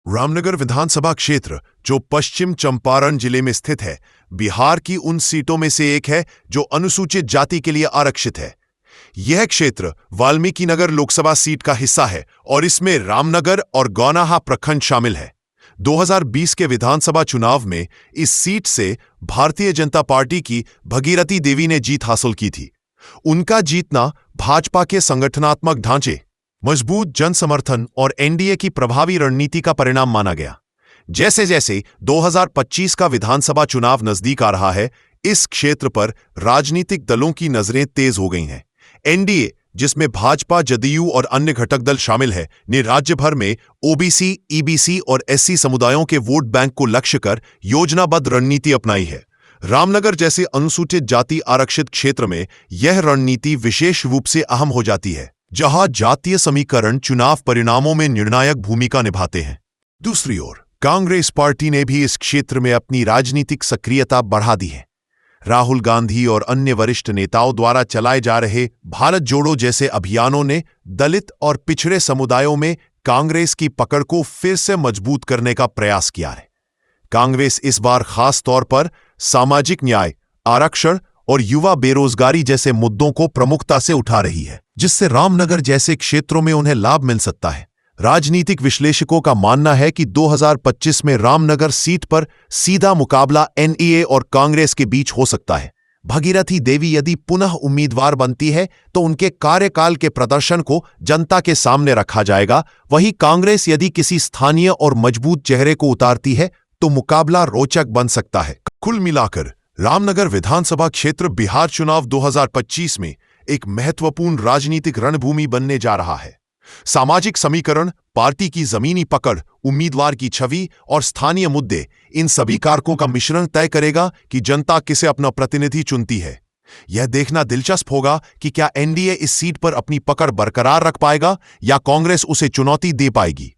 रामनगर विधानसभा क्षेत्र, जो पश्चिम चंपारण जिले में स्थित है, बिहार की उन सीटों में से एक है जो अनुसूचित जाति के लिए आरक्षित है। यह क्षेत्र वाल्मीकि नगर लोकसभा सीट का हिस्सा है और इसमें रामनगर और गौनाहा प्रखंड शामिल है। 2020 के विधानसभा चुनाव में इस सीट से भारतीय जनता पार्टी की भगीरथी देवी ने जीत हासिल की थी। उनका जीतना भाजपा के संगठनात्मक ढांचे, मजबूत जन समर्थन और एनडीए की प्रभावी रणनीति का परिणाम माना गया। जैसे जैसे 2025 का विधानसभा चुनाव नजदीक आ रहा है, इस क्षेत्र पर राजनीतिक दलों की नजरें तेज हो गई हैं। एनडीए, जिसमें भाजपा, जदयू और अन्य घटक दल शामिल है, ने राज्य भर में ओबीसी, ईबीसी और एससी समुदायों के वोट बैंक को लक्ष्य कर योजनाबद्ध रणनीति अपनाई है। रामनगर जैसे अनुसूचित जाति आरक्षित क्षेत्र में यह रणनीति विशेष रूप से अहम हो जाती है, जहां जातीय समीकरण चुनाव परिणामों में निर्णायक भूमिका निभाते हैं। दूसरी ओर कांग्रेस पार्टी ने भी इस क्षेत्र में अपनी राजनीतिक सक्रियता बढ़ा दी है। राहुल गांधी और अन्य वरिष्ठ नेताओं द्वारा चलाए जा रहे भारत जोड़ो जैसे अभियानों ने दलित और पिछड़े समुदायों में कांग्रेस की पकड़ को फिर से मजबूत करने का प्रयास किया है। कांग्रेस इस बार खास तौर पर सामाजिक न्याय, आरक्षण और युवा बेरोजगारी जैसे मुद्दों को प्रमुखता से उठा रही है, जिससे रामनगर जैसे क्षेत्रों में उन्हें लाभ मिल सकता है। राजनीतिक विश्लेषकों का मानना है कि 2025 में रामनगर सीट पर सीधा मुकाबला एनडीए और कांग्रेस के बीच हो सकता है। भगीरथी देवी यदि पुनः उम्मीदवार बनती है तो उनके कार्यकाल के प्रदर्शन को जनता के सामने रखा जाएगा। वहीं कांग्रेस यदि किसी स्थानीय और मजबूत चेहरे को उतारती है तो मुकाबला रोचक बन सकता है। कुल मिलाकर रामनगर विधानसभा क्षेत्र बिहार चुनाव 2025 में एक महत्वपूर्ण राजनीतिक रणभूमि बनने जा रहा है। सामाजिक समीकरण, पार्टी की जमीनी पकड़, उम्मीदवार की छवि और स्थानीय मुद्दे, इन सभी कारकों का मिश्रण तय करेगा कि जनता किसे अपना प्रतिनिधि चुनती है। यह देखना दिलचस्प होगा कि क्या एनडीए इस सीट पर अपनी पकड़ बरकरार रख पाएगा या कांग्रेस उसे चुनौती दे पाएगी।